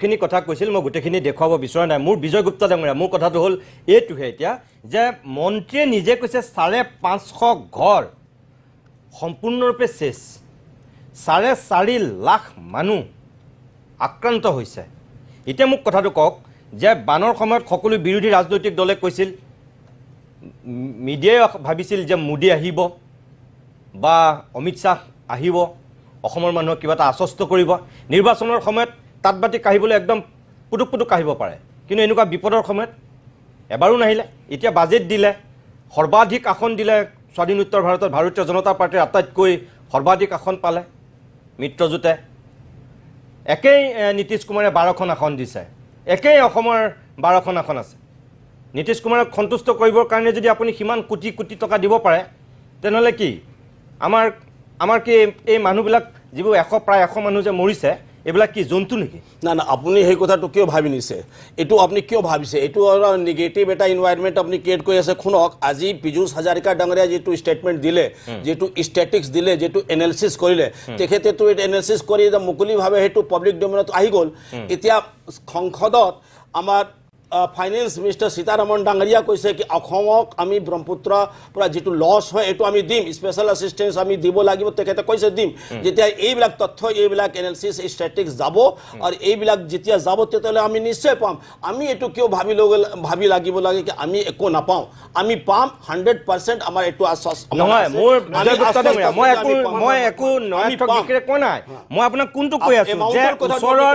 বহুখিনি কথা কৈছিল মই গোটেইখিনি দেখুৱাব বিচৰা নাই মোৰ বিজয় গুপ্তা ডাঙৰীয়া মোৰ কথাটো হ'ল এইটোহে এতিয়া যে মন্ত্ৰীয়ে নিজে কৈছে 550 ঘৰ সম্পূৰ্ণৰূপে শেষ 4.5 লাখ মানুহ আক্ৰান্ত হৈছে এতিয়া মোক কথাটো কওক যে বানৰ সময়ত সকলো বিৰোধী ৰাজনৈতিক দলে কৈছিল মিডিয়াই ভাবিছিল যে মোদী আহিব বা অমিত শাহ আহিব অসমৰ মানুহক কিবা এটা আশ্বস্ত কৰিব নিৰ্বাচনৰ সময়ত তাতবাতি কাহিবলৈ একদম পুটুক কাহিব পাৰে কিন্তু এনেকুৱা বিপদৰ সময়ত এবাৰো নাহিলে এতিয়া বাজেট দিলে সৰ্বাধিক আসন দিলে স্বাধীনোত্তৰ ভাৰতত ভাৰতীয় জনতা পাৰ্টিৰ আটাইতকৈ সৰ্বাধিক আসন পালে মিত্ৰজোঁটে একেই নীতিশ কুমাৰে 12খন আসন দিছে একেই অসমৰ 12খন আসন আছে নীতিশ কুমাৰক সন্তুষ্ট কৰিবৰ কাৰণে যদি আপুনি সিমান কোটি কোটি টকা দিব পাৰে তেনেহ'লে কি আমাৰ কি এই মানুহবিলাক যিবোৰ প্ৰায় 100 মানুহ যে মৰিছে এইবিলাক কি জন্তু নেকি না না আপুনি সেই কথাটো কিয় ভাবি নিছে এইটো আপুনি কিয় ভাবিছে এইটো নিগেটিভ এটা এনভাইৰনমেন্ট আপুনি ক্ৰিয়েট কৰি আছে শুনক আজি পীযুষ হাজাৰিকা ডাঙৰীয়া যেটো ষ্টেটমেন্ট দিলে যেটো ষ্টেটিক্স দিলে যেটো এনালিসিস কৰিলে তেখেতে তো এনালিসিস কৰি মুকলি ভাবে হেতু পাব্লিক ডোমেইনত আহি গল এতিয়া সংসদত আমাৰ ফাইনেন্স মিনিষ্টাৰ সীতাৰামন ডাঙৰীয়া কৈছে কি অসমক আমি ব্ৰহ্মপুত্ৰ পৰা যেটো লছ হয় এটো আমি দিম স্পেশাল অ্যাসিস্টেন্স আমি দিব লাগিব তেখেতে কৈছে দিম যেতিয়া এইবিলাক তথ্য এইবিলাক এনালিসিস ষ্টেটিক্স যাব আৰু এইবিলাক যেতিয়া যাব তেতিয়ালে আমি নিশ্চয় পাম আমি এটো কিয় ভাবি লাগিব লাগে কি আমি একো নাপাও আমি পাম 100% আমাৰ এটো আশ্বাস নহয় মোৰ বিজয় গুপ্তা ডাঙৰীয়া মই একো নয়াঠক বিক্ৰে কোৱা নাই মই আপোনাক কোনটো কৈ আছো যে ওচৰৰ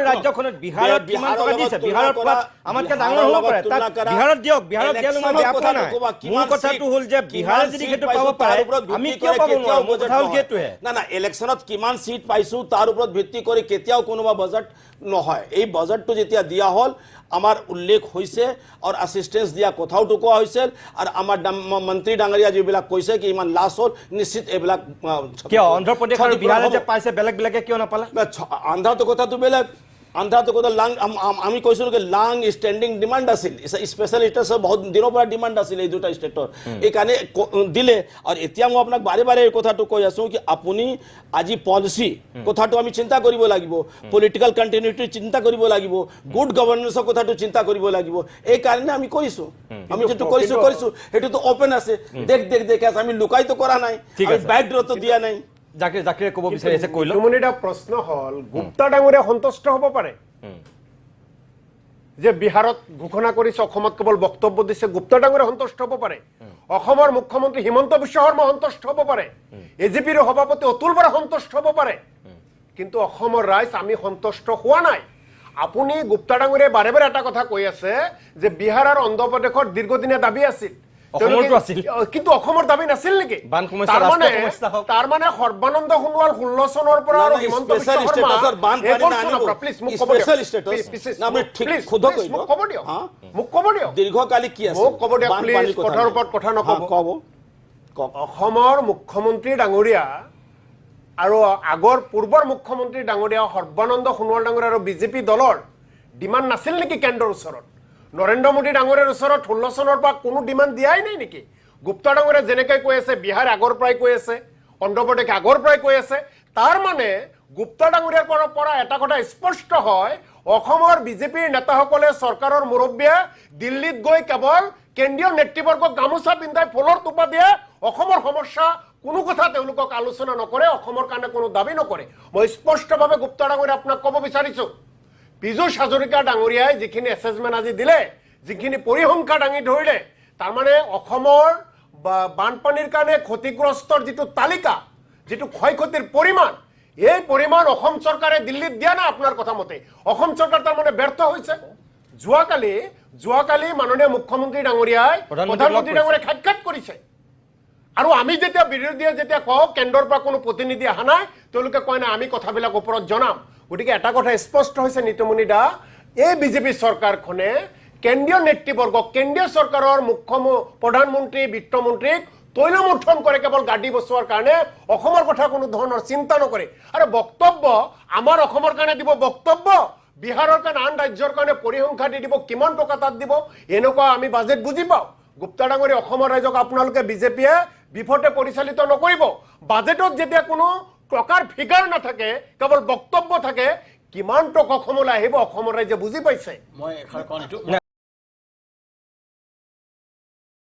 ৰাজ্যখনত বিহাৰত কিমান টকা দিছে বিহাৰত আমাতকে ডাঙৰ হ'ব পাৰে বিহাৰত দিয়ক বিহাৰত দিয়ালো মই বেয়া পোৱা নাই মোৰ কথাটো হ'ল যে বিহাৰত যদি সেইটো পাব পাৰে আমি কিয় পাব নোৱাৰো মোৰ কথা হ'ল কেটোহে না না ইলেকশনত কিমান সিট পাইছো তাৰ ওপৰত ভিত্তি কৰি কেতিয়াও কোনোবা বাজেট নহয় এই বাজেটটো যেতিয়া দিয়া হল আমাৰ উল্লেখ হৈছে আৰু অ্যাসিস্টেন্স দিয়া কথাও কোৱা হৈছিল আৰু আমাৰ মন্ত্ৰী ডাঙৰীয়া যিবিলাক কৈছে কি ইমান লাছ হ'ল নিশ্চিত এইবিলাক কিয় অন্ধ্ৰ প্ৰদেশ আৰু বিহাৰে যে পাইছে বেলেগে কিয় নাপালে আন্ধাৰটো কথাটো বেলেগ আন্ধাৰটো কথা লাং আমি কৈছো কি লাং স্ট্যান্ডিং ডিমান্ড আছিল স্পেশাল স্টেটাস বহুত দিনৰ পৰা ডিমান্ড আছিল এই দুটা ষ্টেটৰ এই কাৰণে দিলে আৰু এতিয়া মই আপোনাক বাৰে এই কথাটো কৈ আছো কি আপুনি আজি পলিসি কথাটো আমি চিন্তা কৰিব লাগিব পলিটিক্যাল কন্টিনিউটি চিন্তা কৰিব লাগিব গুড গভৰ্নেন্সৰ কথাটো চিন্তা কৰিব লাগিব এই কাৰণে আমি কৈছো আমি যেটো কৰিছো হেতুটো ওপেন আছে দেখ আমি লুকাইতো কৰা নাই আমি ব্যাকড্ৰপটো দিয়া নাই জাকিৰে ক'ব বিচাৰিছে কইলো তুমনিটা প্ৰশ্ন হল গুপ্তা ডাঙৰীয়া সন্তুষ্ট হ'ব পাৰে যে বিহাৰত ঘোষণা কৰিছে অসমত কেৱল বক্তব্য দিছে গুপ্তা ডাঙৰীয়া সন্তুষ্ট হ'ব পাৰে অসমৰ মুখ্যমন্ত্ৰী হিমন্ত বিশ্ব শৰ্মা সন্তুষ্ট হ'ব পাৰে এজিপিৰ সভাপতি অতুল বৰা সন্তুষ্ট হ'ব পাৰে কিন্তু অসমৰ ৰাইজ আমি সন্তুষ্ট হোৱা নাই আপুনি গুপ্তা ডাঙৰীয়া বাৰে এটা কথা কৈ আছে যে বিহাৰ আৰু অন্ধ্ৰ প্ৰদেশৰ দীৰ্ঘদিনীয়া দাবী আছিল কিন্তু অসমৰ দাবী নাছিল নেকি তাৰ মানে সৰ্বানন্দ সোণোৱাল 16 চনৰ পৰা আৰু হিমন্ত বিশ্ব শৰ্মা দীৰ্ঘকালী কি আছে কথাৰ ওপৰত কথা নকব অসমৰ মুখ্যমন্ত্ৰী ডাঙৰীয়া আৰু আগৰ পূৰ্বৰ মুখ্যমন্ত্ৰী ডাঙৰীয়া সৰ্বানন্দ সোণোৱাল ডাঙৰীয়া আৰু বিজেপি দলৰ ডিমান্ড নাছিল নেকি কেন্দ্ৰৰ ওচৰত নৰেন্দ্ৰ মোদী ডাঙৰীয়াৰ ওচৰত 16 চনৰ পৰা কোনো ডিমান্ড দিয়াই নাই নেকি গুপ্তা ডাঙৰীয়া যেনেকৈ কৈ আছে বিহাৰ আগৰ পৰাই কৈ আছে অন্ধ্ৰ প্ৰদেশ আগৰ পৰাই কৈ আছে তাৰ মানে গুপ্তা ডাঙৰীয়াৰ পৰা এটা কথা স্পষ্ট হয় অসমৰ বিজেপিৰ নেতাসকলে চৰকাৰৰ মুৰব্বীয়ে দিল্লীত গৈ কেৱল কেন্দ্ৰীয় নেতৃবৰ্গক গামোচা পিন্ধাই ফুলৰ টোপা দিয়ে অসমৰ সমস্যা কোনো কথা তেওঁলোকক আলোচনা নকৰে অসমৰ কাৰণে কোনো দাবী নকৰে মই স্পষ্টভাৱে গুপ্তা ডাঙৰীয়া আপোনাক ক'ব বিচাৰিছো পীযুষ হাজৰিকা ডাঙৰীয়াই যিখিনি এছেছমেন্ট আজি দিলে যিখিনি পৰিসংখ্যা দাঙি ধৰিলে তাৰ মানে অসমৰ বানপানীৰ কাৰণে ক্ষতিগ্ৰস্তৰ যেটো তালিকা যেটো ক্ষয়ক্ষতিৰ পৰিমাণ এই পৰিমাণ অসম চৰকাৰে দিল্লীত দিয়া না আপোনাৰ কথা মতে অসম চৰকাৰ তাৰ মানে ব্যৰ্থ হৈছে যোৱাকালি মাননীয় মুখ্যমন্ত্ৰী ডাঙৰীয়াই প্ৰধানমন্ত্ৰী ডাঙৰীয়াই সাক্ষাৎ কৰিছে আৰু আমি যেতিয়া বিৰোধীয়ে যেতিয়া কওঁ কেন্দ্ৰৰ পৰা কোনো প্ৰতিনিধি আহা নাই তেওঁলোকে কয় না আমি কথাবিলাক ওপৰত জনাম গতিকে এটা কথা স্পষ্ট হৈছে নিতমণি দা এই বিজেপি চৰকাৰখনে কেন্দ্ৰীয় নেতৃবৰ্গ কেন্দ্ৰীয় চৰকাৰৰ প্ৰধানমন্ত্ৰী বিত্তমন্ত্ৰীক তৈলমন্থন কৰে কেৱল গাড়ী বচোৱাৰ কাৰণে অসমৰ কথা কোনো ধৰণৰ চিন্তা নকৰে আৰু বক্তব্য আমাৰ অসমৰ কাৰণে দিব বক্তব্য বিহাৰৰ কাৰণে আন ৰাজ্যৰ কাৰণে পৰিসংখ্যা দি দিব কিমান টকা তাত দিব এনেকুৱা আমি বাজেট বুজি পাওঁ গুপ্তা ডাঙৰীয়া অসমৰ ৰাজ্যক আপোনালোকে বিজেপিয়ে বিফতে পৰিচালিত নকৰিব বাজেটত যেতিয়া কোনো টকাৰ ফিগাৰ নাথাকে কেৱল বক্তব্য থাকে কিমান টকা অসমলৈ আহিব অসমৰ ৰাইজে বুজি পাইছে মই এষাৰ কওঁ এইটো